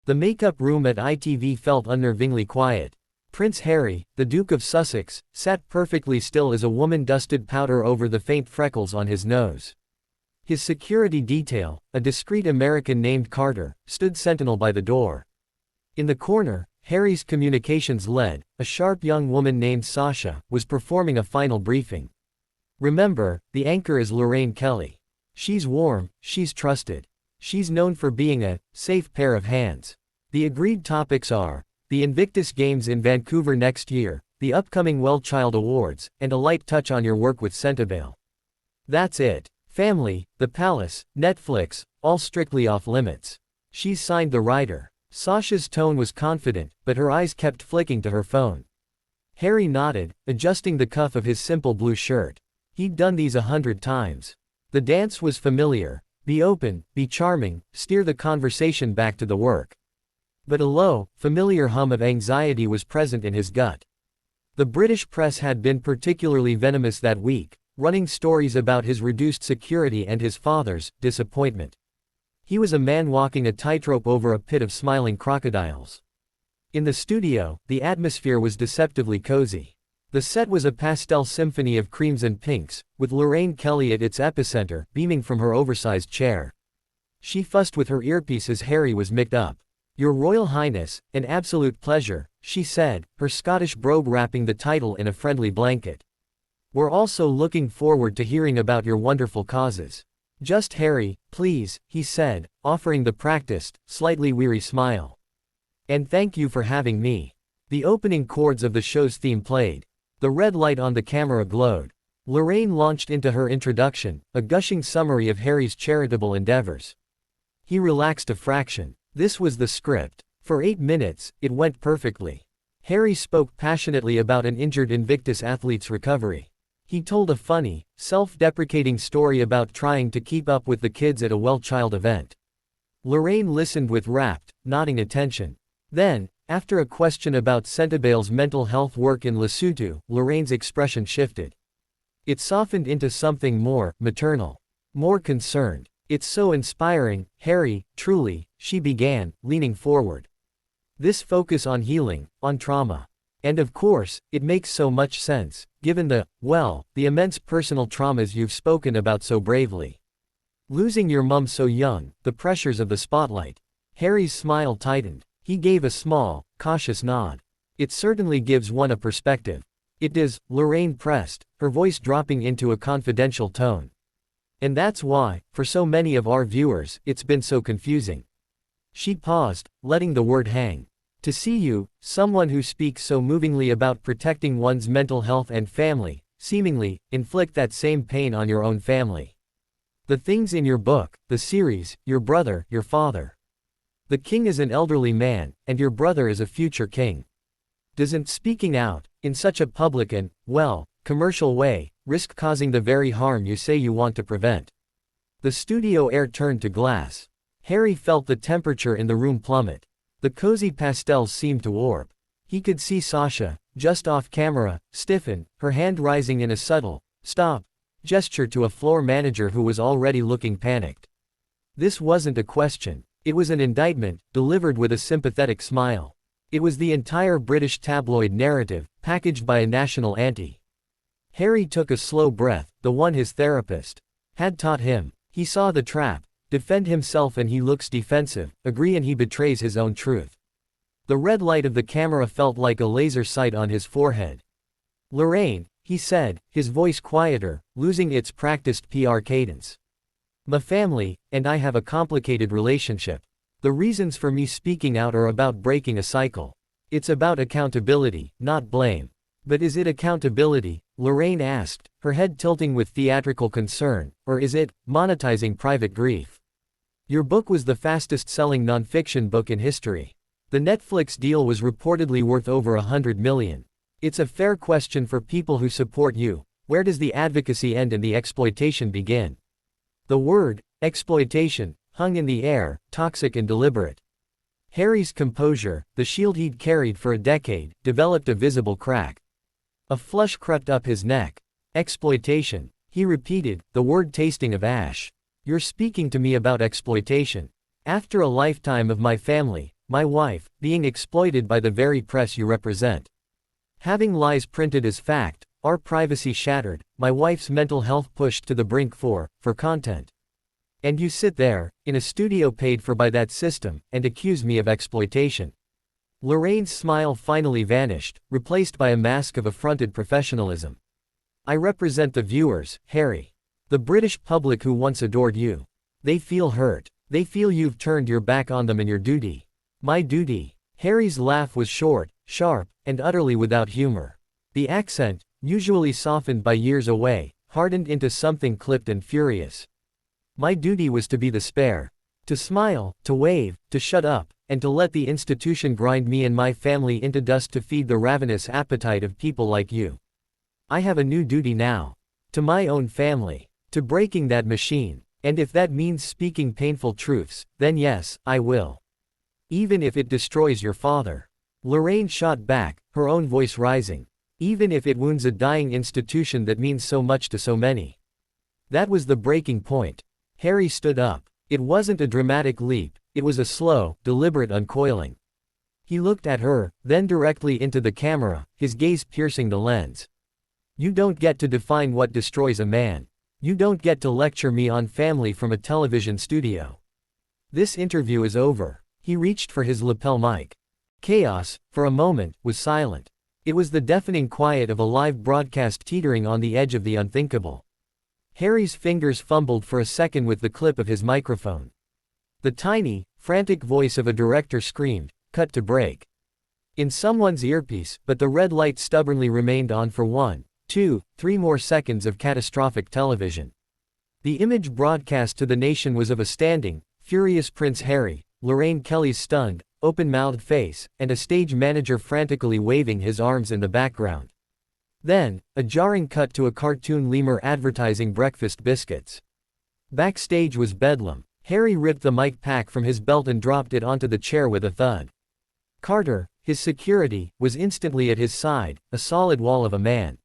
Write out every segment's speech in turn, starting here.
The makeup room at ITV felt unnervingly quiet. Prince Harry, the Duke of Sussex, sat perfectly still as a woman dusted powder over the faint freckles on his nose. His security detail, a discreet American named Carter, stood sentinel by the door. In the corner, Harry's communications lead, a sharp young woman named Sasha, was performing a final briefing. Remember, the anchor is Lorraine Kelly. She's warm, she's trusted. She's known for being a safe pair of hands. The agreed topics are the Invictus Games in Vancouver next year, the upcoming Well Child Awards, and a light touch on your work with Centibale. That's it. Family, the palace, Netflix, all strictly off limits. She's signed the writer. Sasha's tone was confident, but her eyes kept flicking to her phone. Harry nodded, adjusting the cuff of his simple blue shirt. He'd done these 100 times. The dance was familiar. Be open, be charming, steer the conversation back to the work. But a low, familiar hum of anxiety was present in his gut. The British press had been particularly venomous that week, running stories about his reduced security and his father's disappointment. He was a man walking a tightrope over a pit of smiling crocodiles. In the studio, the atmosphere was deceptively cozy. The set was a pastel symphony of creams and pinks, with Lorraine Kelly at its epicenter, beaming from her oversized chair. She fussed with her earpiece as Harry was micked up. "Your Royal Highness, an absolute pleasure," she said, her Scottish brogue wrapping the title in a friendly blanket. "We're also looking forward to hearing about your wonderful causes." "Just Harry, please," he said, offering the practiced, slightly weary smile. "And thank you for having me." The opening chords of the show's theme played. The red light on the camera glowed. Lorraine launched into her introduction, a gushing summary of Harry's charitable endeavors. He relaxed a fraction. This was the script. For 8 minutes, it went perfectly. Harry spoke passionately about an injured Invictus athlete's recovery. He told a funny, self-deprecating story about trying to keep up with the kids at a Well Child event. Lorraine listened with rapt, nodding attention. Then, after a question about Centibale's mental health work in Lesotho, Lorraine's expression shifted. It softened into something more maternal, more concerned. "It's so inspiring, Harry, truly," she began, leaning forward. "This focus on healing, on trauma. And of course, it makes so much sense, given the immense personal traumas you've spoken about so bravely. Losing your mum so young, the pressures of the spotlight." Harry's smile tightened. He gave a small, cautious nod. "It certainly gives one a perspective." "It does," Lorraine pressed, her voice dropping into a confidential tone. "And that's why, for so many of our viewers, it's been so confusing." She paused, letting the word hang. "To see you, someone who speaks so movingly about protecting one's mental health and family, seemingly, inflict that same pain on your own family. The things in your book, the series, your brother, your father. The king is an elderly man, and your brother is a future king. Doesn't speaking out, in such a public and, commercial way, risk causing the very harm you say you want to prevent?" The studio air turned to glass. Harry felt the temperature in the room plummet. The cozy pastels seemed to warp. He could see Sasha, just off camera, stiffen, her hand rising in a subtle, "stop" gesture to a floor manager who was already looking panicked. This wasn't a question. It was an indictment, delivered with a sympathetic smile. It was the entire British tabloid narrative, packaged by a national anti. Harry took a slow breath, the one his therapist had taught him. He saw the trap. Defend himself and he looks defensive, agree and he betrays his own truth. The red light of the camera felt like a laser sight on his forehead. "Lorraine," he said, his voice quieter, losing its practiced PR cadence. "My family and I have a complicated relationship. The reasons for me speaking out are about breaking a cycle. It's about accountability, not blame." "But is it accountability?" Lorraine asked, her head tilting with theatrical concern, "or is it monetizing private grief? Your book was the fastest-selling nonfiction book in history. The Netflix deal was reportedly worth over $100 million. It's a fair question for people who support you. Where does the advocacy end and the exploitation begin?" The word, exploitation, hung in the air, toxic and deliberate. Harry's composure, the shield he'd carried for a decade, developed a visible crack. A flush crept up his neck. "Exploitation," he repeated, the word tasting of ash. "You're speaking to me about exploitation. After a lifetime of my family, my wife, being exploited by the very press you represent. Having lies printed as fact, our privacy shattered, my wife's mental health pushed to the brink for content. And you sit there, in a studio paid for by that system, and accuse me of exploitation. Lorraine's smile finally vanished, replaced by a mask of affronted professionalism. I represent the viewers, Harry. The British public who once adored you. They feel hurt. They feel you've turned your back on them and your duty. My duty. Harry's laugh was short, sharp, and utterly without humor. The accent, usually softened by years away, hardened into something clipped and furious. My duty was to be the spare. To smile, to wave, to shut up, and to let the institution grind me and my family into dust to feed the ravenous appetite of people like you. I have a new duty now. To my own family. To breaking that machine. And if that means speaking painful truths, then yes, I will. Even if it destroys your father. Lorraine shot back, her own voice rising. Even if it wounds a dying institution that means so much to so many. That was the breaking point. Harry stood up. It wasn't a dramatic leap, it was a slow, deliberate uncoiling. He looked at her, then directly into the camera, his gaze piercing the lens. You don't get to define what destroys a man. You don't get to lecture me on family from a television studio. This interview is over. He reached for his lapel mic. Chaos, for a moment, was silent. It was the deafening quiet of a live broadcast teetering on the edge of the unthinkable. Harry's fingers fumbled for a second with the clip of his microphone. The tiny, frantic voice of a director screamed, "Cut to break." In someone's earpiece, but the red light stubbornly remained on for 1, 2, 3 more seconds of catastrophic television. The image broadcast to the nation was of a standing, furious Prince Harry, Lorraine Kelly's stunned, open-mouthed face, and a stage manager frantically waving his arms in the background. Then, a jarring cut to a cartoon lemur advertising breakfast biscuits. Backstage was bedlam. Harry ripped the mic pack from his belt and dropped it onto the chair with a thud. Carter, his security, was instantly at his side, a solid wall of a man.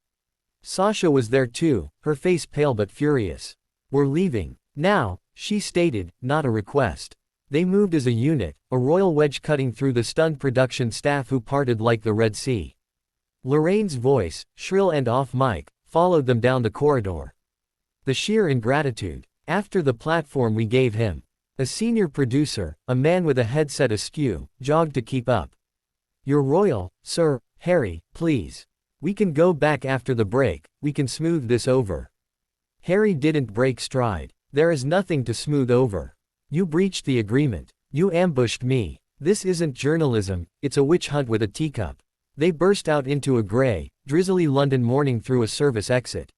Sasha was there too, her face pale but furious. We're leaving. Now, she stated, not a request. They moved as a unit, a royal wedge cutting through the stunned production staff who parted like the Red Sea. Lorraine's voice, shrill and off-mic, followed them down the corridor. The sheer ingratitude. After the platform we gave him. A senior producer, a man with a headset askew, jogged to keep up. You're royal, sir, Harry, please. We can go back after the break, we can smooth this over. Harry didn't break stride. There is nothing to smooth over. You breached the agreement. You ambushed me. This isn't journalism, it's a witch hunt with a teacup. They burst out into a gray, drizzly London morning through a service exit.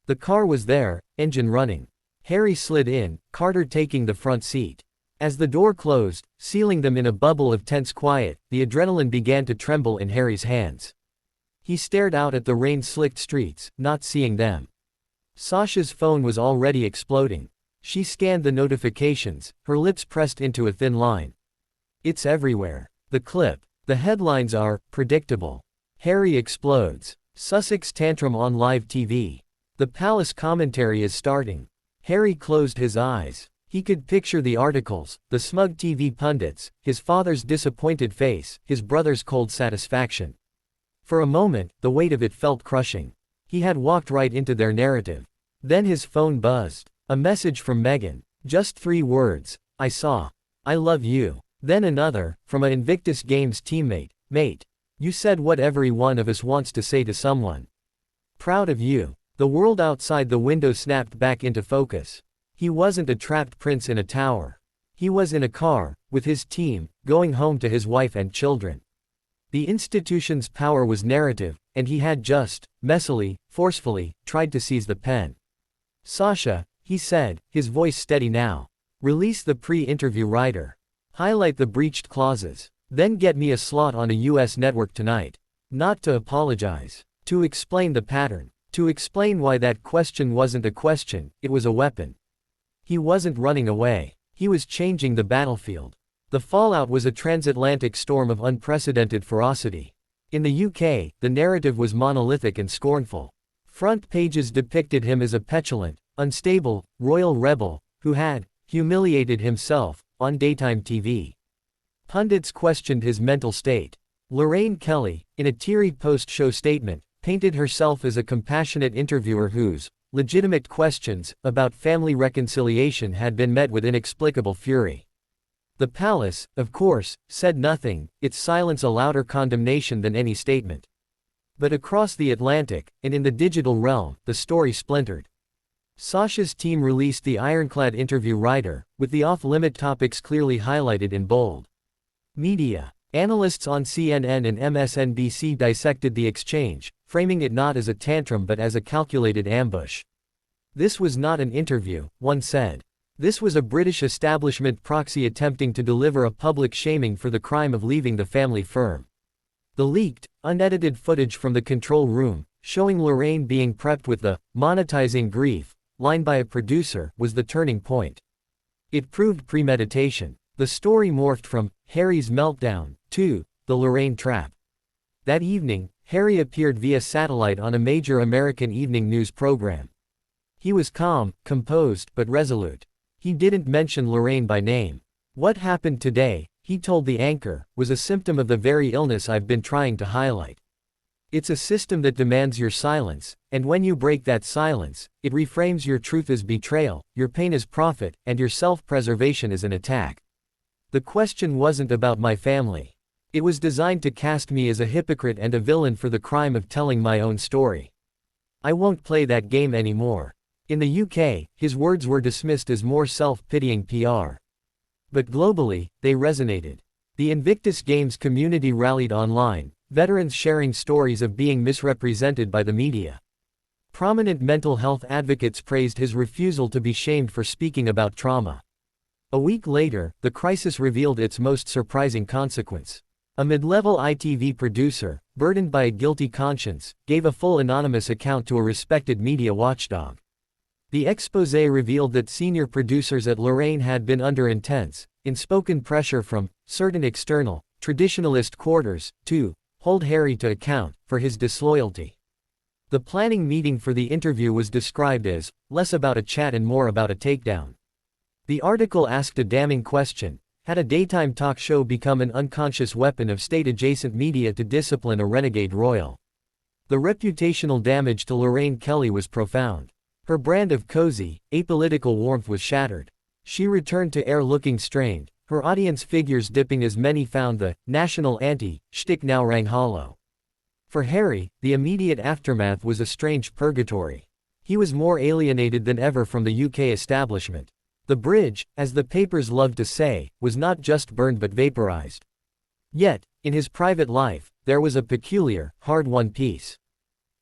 The car was there, engine running. Harry slid in, Carter taking the front seat. As the door closed, sealing them in a bubble of tense quiet, the adrenaline began to tremble in Harry's hands. He stared out at the rain-slicked streets, not seeing them. Sasha's phone was already exploding. She scanned the notifications, her lips pressed into a thin line. It's everywhere. The clip. The headlines are, predictable. Harry explodes. Sussex tantrum on live TV. The palace commentary is starting. Harry closed his eyes. He could picture the articles, the smug TV pundits, his father's disappointed face, his brother's cold satisfaction. For a moment, the weight of it felt crushing. He had walked right into their narrative. Then his phone buzzed. A message from Meghan. Just 3 words. I saw. I love you. Then another, from an Invictus Games teammate. Mate. You said what every one of us wants to say to someone. Proud of you. The world outside the window snapped back into focus. He wasn't a trapped prince in a tower. He was in a car, with his team, going home to his wife and children. The institution's power was narrative, and he had just, messily, forcefully, tried to seize the pen. Sasha, he said, his voice steady now. Release the pre-interview writer. Highlight the breached clauses. Then get me a slot on a US network tonight. Not to apologize. To explain the pattern. To explain why that question wasn't a question, it was a weapon. He wasn't running away. He was changing the battlefield. The fallout was a transatlantic storm of unprecedented ferocity. In the UK, the narrative was monolithic and scornful. Front pages depicted him as a petulant, unstable, royal rebel, who had humiliated himself on daytime TV. Pundits questioned his mental state. Lorraine Kelly, in a teary post-show statement, painted herself as a compassionate interviewer whose legitimate questions about family reconciliation had been met with inexplicable fury. The palace, of course, said nothing, its silence a louder condemnation than any statement. But across the Atlantic, and in the digital realm, the story splintered. Sasha's team released the ironclad interview rider, with the off-limit topics clearly highlighted in bold. Media. Analysts on CNN and MSNBC dissected the exchange, framing it not as a tantrum but as a calculated ambush. This was not an interview, one said. This was a British establishment proxy attempting to deliver a public shaming for the crime of leaving the family firm. The leaked, unedited footage from the control room, showing Lorraine being prepped with the monetizing grief line by a producer, was the turning point. It proved premeditation. The story morphed from Harry's meltdown to the Lorraine trap. That evening, Harry appeared via satellite on a major American evening news program. He was calm, composed, but resolute. He didn't mention Lorraine by name. What happened today, he told the anchor, was a symptom of the very illness I've been trying to highlight. It's a system that demands your silence, and when you break that silence, it reframes your truth as betrayal, your pain as profit, and your self-preservation as an attack. The question wasn't about my family. It was designed to cast me as a hypocrite and a villain for the crime of telling my own story. I won't play that game anymore. In the UK, his words were dismissed as more self-pitying PR. But globally, they resonated. The Invictus Games community rallied online, veterans sharing stories of being misrepresented by the media. Prominent mental health advocates praised his refusal to be shamed for speaking about trauma. A week later, the crisis revealed its most surprising consequence. A mid-level ITV producer, burdened by a guilty conscience, gave a full anonymous account to a respected media watchdog. The exposé revealed that senior producers at Lorraine had been under intense, unspoken pressure from certain external, traditionalist quarters, to hold Harry to account for his disloyalty. The planning meeting for the interview was described as less about a chat and more about a takedown. The article asked a damning question: had a daytime talk show become an unconscious weapon of state-adjacent media to discipline a renegade royal? The reputational damage to Lorraine Kelly was profound. Her brand of cozy, apolitical warmth was shattered. She returned to air looking strained, her audience figures dipping as many found the national anti-shtick now rang hollow. For Harry, the immediate aftermath was a strange purgatory. He was more alienated than ever from the UK establishment. The bridge, as the papers loved to say, was not just burned but vaporized. Yet, in his private life, there was a peculiar, hard-won peace.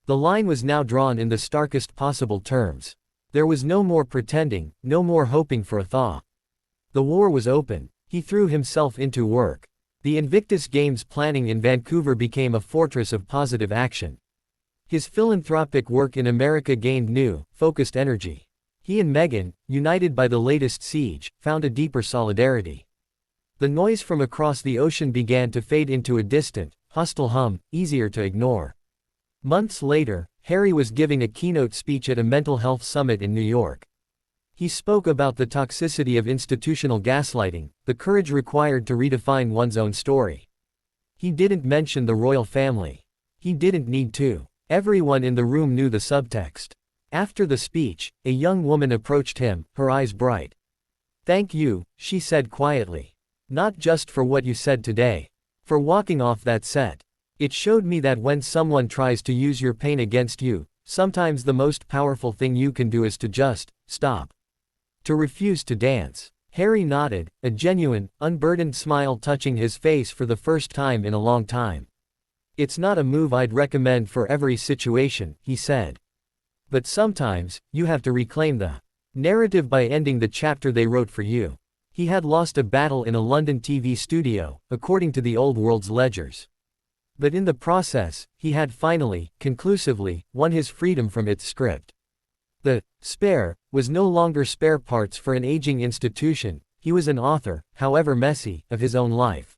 The line was now drawn in the starkest possible terms. There was no more pretending, no more hoping for a thaw. The war was open. He threw himself into work. The Invictus Games planning in Vancouver became a fortress of positive action. His philanthropic work in America gained new, focused energy. He and Meghan, united by the latest siege, found a deeper solidarity. The noise from across the ocean began to fade into a distant, hostile hum, easier to ignore. Months later, Harry was giving a keynote speech at a mental health summit in New York. He spoke about the toxicity of institutional gaslighting, the courage required to redefine one's own story. He didn't mention the royal family. He didn't need to. Everyone in the room knew the subtext. After the speech, a young woman approached him, her eyes bright. "Thank you," she said quietly. "Not just for what you said today. For walking off that set. It showed me that when someone tries to use your pain against you, sometimes the most powerful thing you can do is to just stop. To refuse to dance." Harry nodded, a genuine, unburdened smile touching his face for the first time in a long time. "It's not a move I'd recommend for every situation," he said. "But sometimes, you have to reclaim the narrative by ending the chapter they wrote for you." He had lost a battle in a London TV studio, according to the old world's ledgers. But in the process, he had finally, conclusively, won his freedom from its script. The spare was no longer spare parts for an aging institution. He was an author, however messy, of his own life.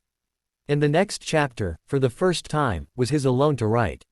And the next chapter, for the first time, was his alone to write.